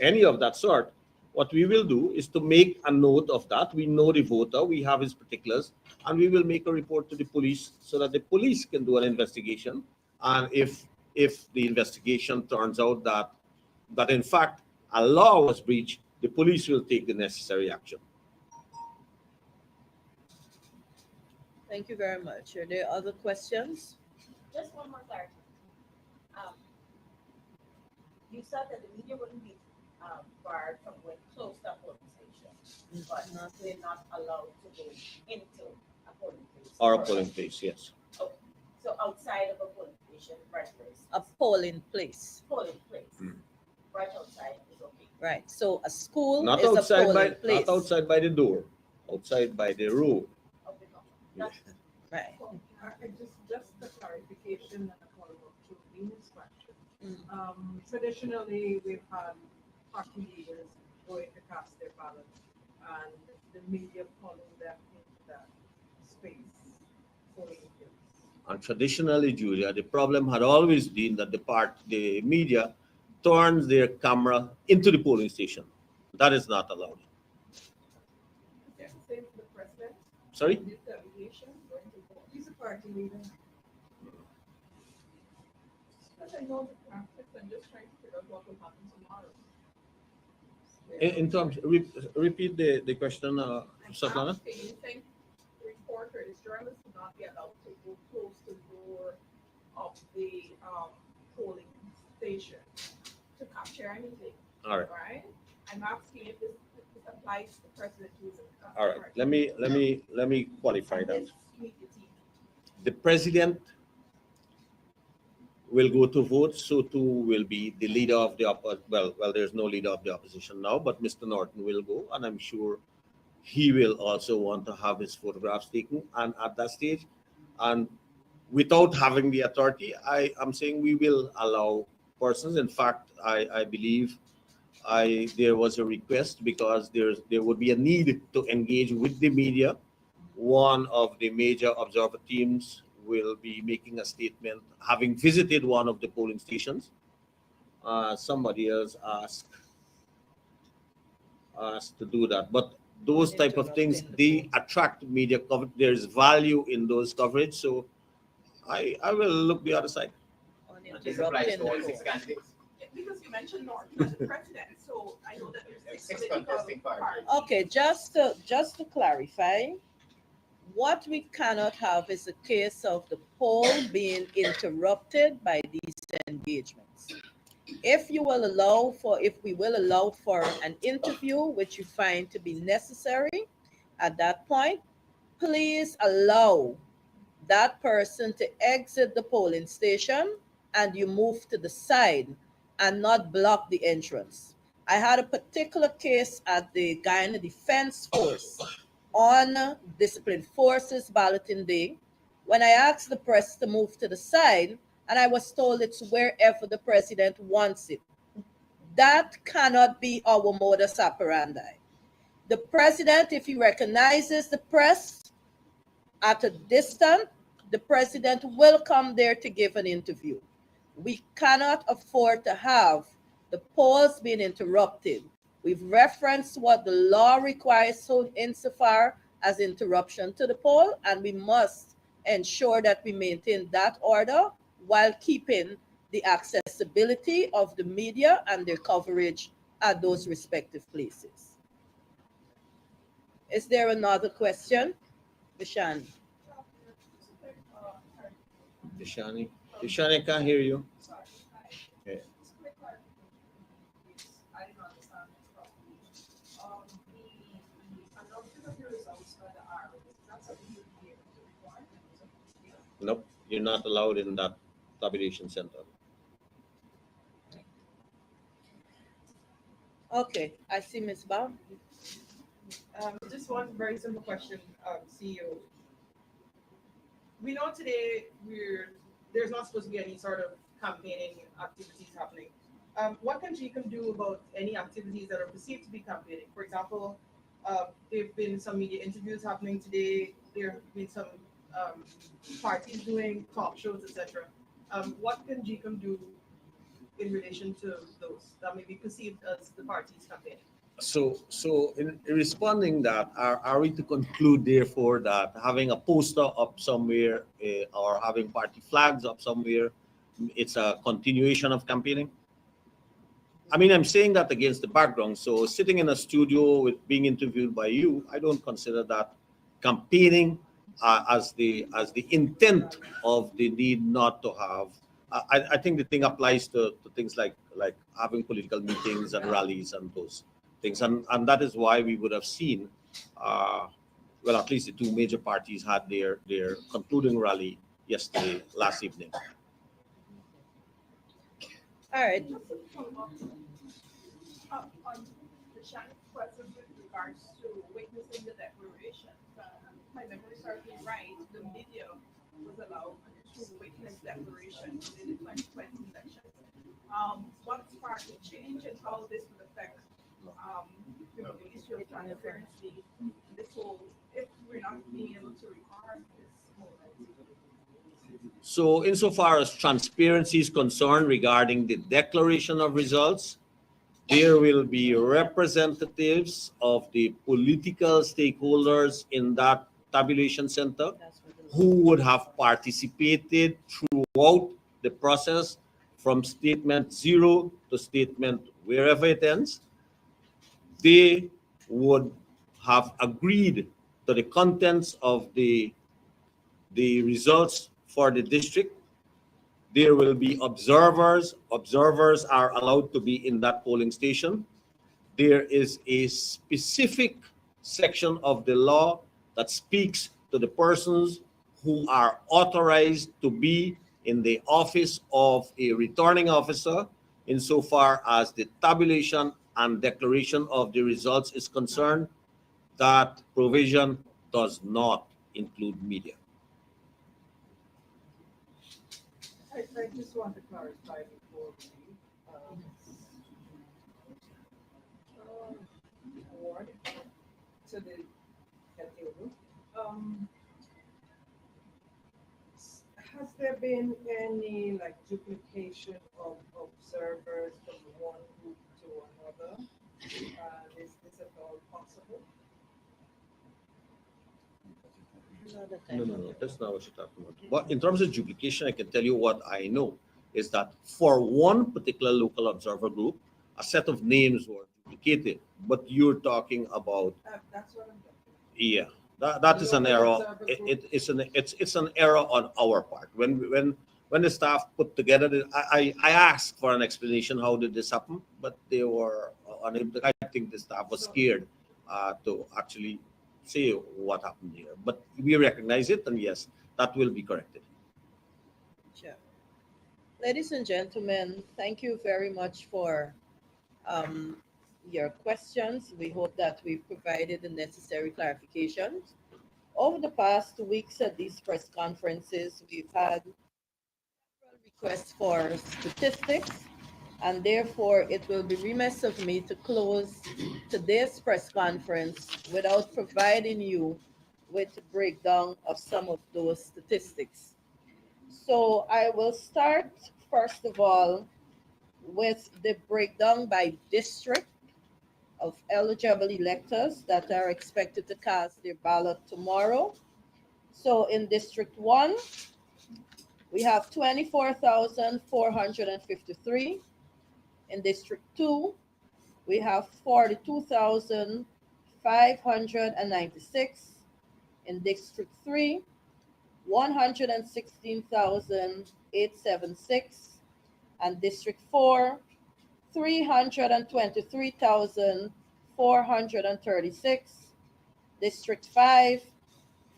any of that sort, what we will do is to make a note of that. We know the voter, we have his particulars, and we will make a report to the police so that the police can do an investigation. And if if the investigation turns out that in fact a law was breached, the police will take the necessary action. Thank you very much. Are there other questions? Just one more clarity. Um, you said that the media wouldn't be barred from going close to a polling station, but they're not allowed to go into a polling place. Or a polling place, yes. Okay. So outside of a polling station, right place. A polling place. Polling place. Right outside is okay. Right. So a school Not is a outside polling place. not outside by the door, outside by the road. Okay, no. That's Right. Just a clarification and a follow-up to Venus' question. Mm. Traditionally, we've had party leaders going to cast their ballot and the media following them into that space for agents. And traditionally, Julia, the problem had always been that the media turns their camera into the polling station. That is not allowed. Yeah, same for the president. Sorry? The delegation going to vote. He's a party leader. Because I know the practice, I'm just trying to figure out what will happen tomorrow. In terms, repeat the question, Satlana. Asking, you think reporters, journalists will not be allowed to go close to the door of the polling station to capture anything, All right. right? I'm asking if this applies to the president who's a All right. Let me qualify that. Meet the team. The president will go to vote, so too will be the leader of the well, there's no leader of the opposition now, but Mr. Norton will go, and I'm sure he will also want to have his photographs taken. And at that stage, and without having the authority, I am saying we will allow persons. In fact, I believe there was a request because there would be a need to engage with the media. One of the major observer teams will be making a statement, having visited one of the polling stations. Somebody else asked to do that, but those type of things, they attract media coverage. There's value in those coverage, so I will look the other side. This applies to all Uninterrupted. 6 candidates. Because you mentioned Norton as the president, so I know that there's 6 Six political contesting parties. parties. Okay, just to clarify, what we cannot have is a case of the poll being interrupted by these engagements. If we will allow for an interview, which you find to be necessary at that point, please allow that person to exit the polling station and you move to the side and not block the entrance. I had a particular case at the Guyana Defense Force on disciplined forces balloting day when I asked the press to move to the side and I was told it's wherever the president wants it. That cannot be our modus operandi. The president, if he recognizes the press at a distance, the president will come there to give an interview. We cannot afford to have the polls being interrupted. We've referenced what the law requires so insofar as interruption to the poll, and we must ensure that we maintain that order while keeping the accessibility of the media and their coverage at those respective places. Is there another question? Vishani. Deshani, I can't hear you. Sorry. Okay. Just a quick clarification, I didn't understand this properly. The announcement of your results by the ROs, that's something you would be able to report? Nope, you're not allowed in that tabulation center. Okay, I see Ms. Bao. Just one very simple question, CEO. We know today there's not supposed to be any sort of campaigning activities happening. What can GCOM do about any activities that are perceived to be campaigning? For example, there have been some media interviews happening today. There have been some parties doing talk shows, etc. What can GCOM do in relation to those that may be perceived as the parties campaigning? So in responding that, are we to conclude therefore that having a poster up somewhere or having party flags up somewhere it's a continuation of campaigning. I mean, I'm saying that against the background. So sitting in a studio with being interviewed by you, I don't consider that campaigning as the intent of the need not to have. I think the thing applies to things like having political meetings and rallies and those things, and that is why we would have seen, well, at least the two major parties had their concluding rally yesterday, last evening. All right. Just to follow up on the Shannon's question with regards to witnessing the declaration. If my memory serves me right, the media was allowed to witness declaration in the 2020 election. What sparked the change and how this would affect, the issue of transparency, this whole, if we're not being able to record this moment? So insofar as transparency is concerned regarding the declaration of results, there will be representatives of the political stakeholders in that tabulation center who would have participated throughout the process from statement zero to statement wherever it ends. They would have agreed to the contents of the results for the district. There will be observers. Observers are allowed to be in that polling station. There is a specific section of the law that speaks to the persons who are authorized to be in the office of a returning officer insofar as the tabulation and declaration of the results is concerned. That provision does not include media. I just want to clarify before we award to the category. Has there been any like duplication of observers from one group to another? Is this at all possible? No, that's not what you're talking about. But in terms of duplication, I can tell you what I know is that for one particular local observer group, a set of names were duplicated. But you're talking about, That's what I'm talking yeah, that is an error. It's an error on our part. When the staff put together, I asked for an explanation how did this happen, but they were unable. I think the staff was scared to actually say what happened here. But we recognize it, and yes, that will be corrected. Sure. Ladies and gentlemen, thank you very much for um, your questions. We hope that we've provided the necessary clarifications. Over the past 2 weeks at these press conferences, we've had several requests for statistics, and therefore it will be remiss of me to close today's press conference without providing you with a breakdown of some of those statistics. So I will start, first of all, with the breakdown by district of eligible electors that are expected to cast their ballot tomorrow. So in District 1, we have 24,453. In District 2, we have 42,596. In District 3, 116,876. And District 4, 323,436. District 5,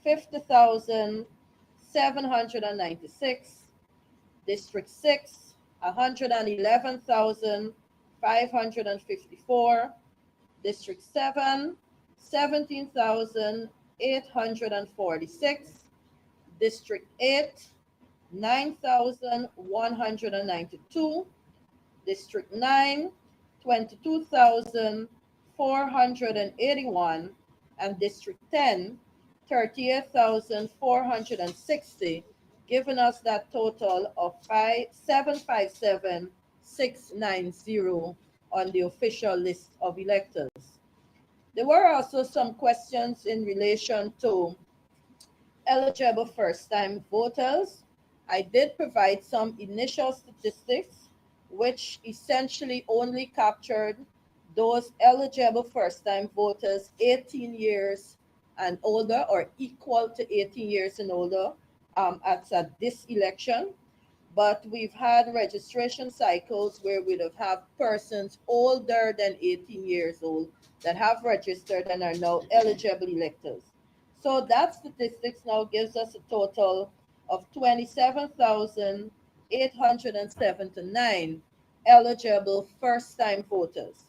50,796. District 6, 111,554. District 7, 17,846. District 8, 9,192. District 9, 22,481. And District 10, 38,460, giving us that total of 757,690 on the official list of electors. There were also some questions in relation to eligible first-time voters. I did provide some initial statistics, which essentially only captured those eligible first-time voters 18 years and older or equal to 18 years and older at this election. But we've had registration cycles where we'd have had persons older than 18 years old that have registered and are now eligible electors. So that statistics now gives us a total of 27,879 eligible first-time voters.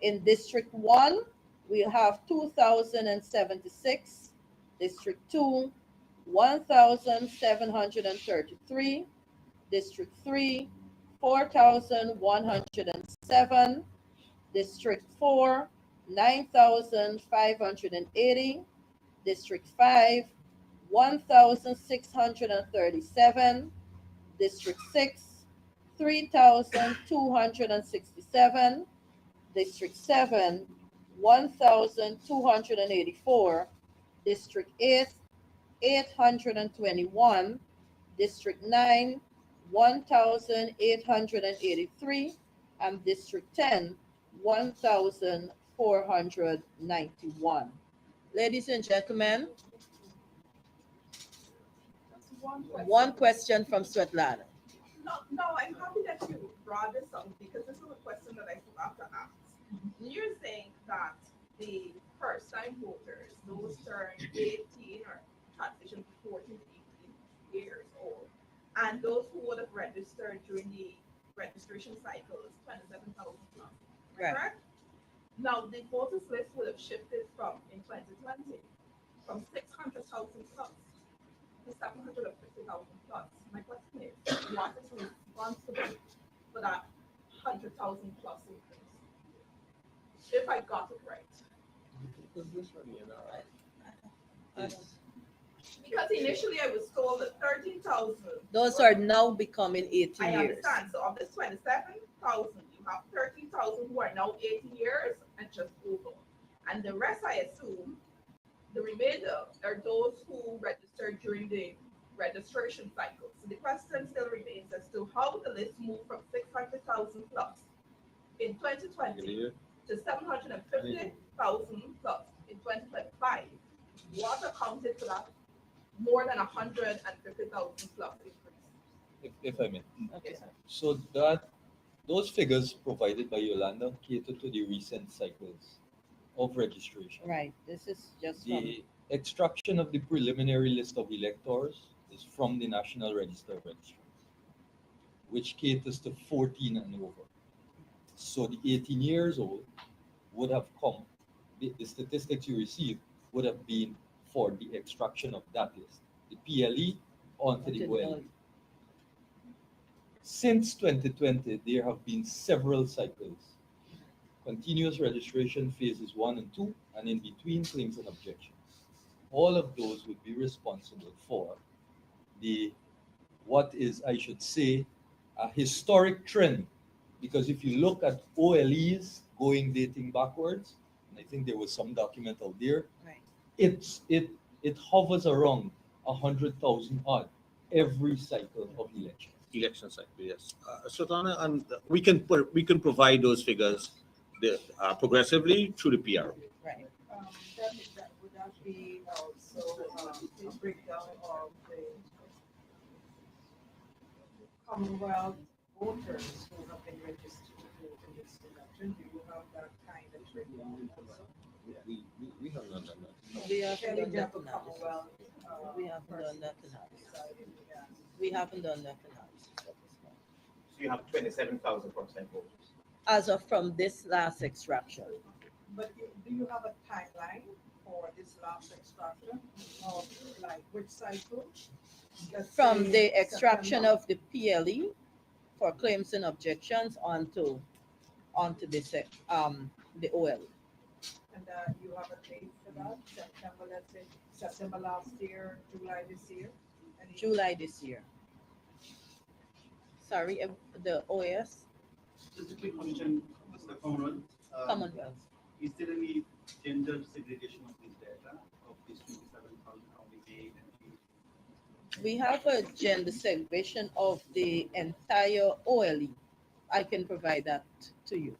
In District 1, we'll have 2,076. District 2, 1,733. District 3, 4,107. District 4, 9,580. District 5, 1,637. District 6, 3,267. District 7, 1,284. District 8, 821. District 9, 1,883. And District 10, 1,491. Ladies and gentlemen, one question from Svetlana. No, I'm happy that you brought this up because this is a question that I forgot to ask. You're saying that the first-time voters, those turned 18 or transitioned to 14 to 18 years old, and those who would have registered during the registration cycle is 27,000 plus. Right. Correct? Now, the voters list would have shifted in 2020 from 600,000 plus to 750,000 plus. My question is, what is responsible for that 100,000 plus increase? If I got it right. Because initially I was told that 13,000. Those are now becoming 18 I years. understand. So of this 27,000, you have 13,000 who are now 18 years and just over. And the rest, I assume, the remainder are those who registered during the registration cycle. So the question still remains as to how the list moved from 600,000 plus in 2020 to 750,000 plus in 2025. What accounted for that more than 150,000 plus increase? If I may. Okay. So those figures provided by Yolanda cater to the recent cycles of registration. Right. This is just from, The extraction of the preliminary list of electors is from the National Register of Registrants, which caters to 14 and over. So the 18 years old would have come, the statistics you receive would have been for the extraction of that list, the PLE onto the OLE. Since 2020, there have been several cycles. Continuous registration phases 1 and 2, and in between claims and objections. All of those would be responsible for what is, I should say, a historic trend. Because if you look at OLEs dating backwards, and I think there was some document out there, right. it hovers around 100,000 odd every cycle of election. Election cycle, yes. Svetlana, and we can provide those figures progressively through the PRO. Right. Would that be also a breakdown of the Commonwealth voters who have been registered to vote in this election? Do you have that kind of breakdown also? We have not done that. We haven't done that Eligible analysis. Commonwealth, We haven't done that persons analysis. residing in Guyana. We haven't done that analysis at this point. So you have 27,000 first-time voters. As of from this last extraction. But do you have a timeline for this last extraction of like which cycle? Let's From say the extraction September. of the PLE for claims and objections onto this the OL. And you have a date for that, September, let's say, September last year, July this year? Any- July this year. Sorry, the OAS Just a quick question, Mr. Commonwealth. Commonwealth. Is there any gender segregation of this data of these 27,000 how we made and we have a gender segregation of the entire OLE. I can provide that to you,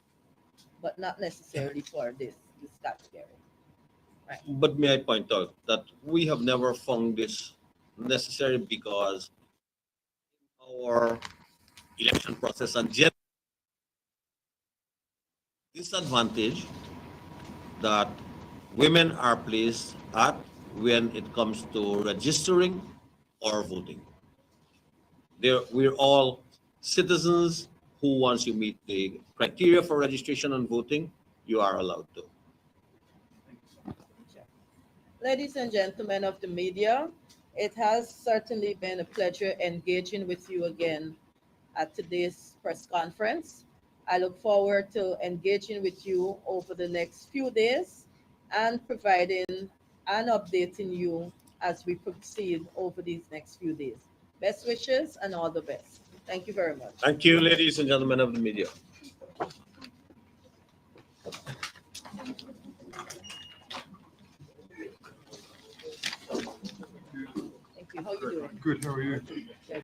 but not necessarily for this category. But may I point out that we have never found this necessary because our election process and disadvantage that women are placed at when it comes to registering or voting. We're all citizens who, once you meet the criteria for registration and voting, you are allowed to. Ladies and gentlemen of the media, it has certainly been a pleasure engaging with you again at today's press conference. I look forward to engaging with you over the next few days and providing and updating you as we proceed over these next few days. Best wishes and all the best. Thank you very much. Thank you, ladies and gentlemen of the media. Thank you. How you doing? Good, how are you?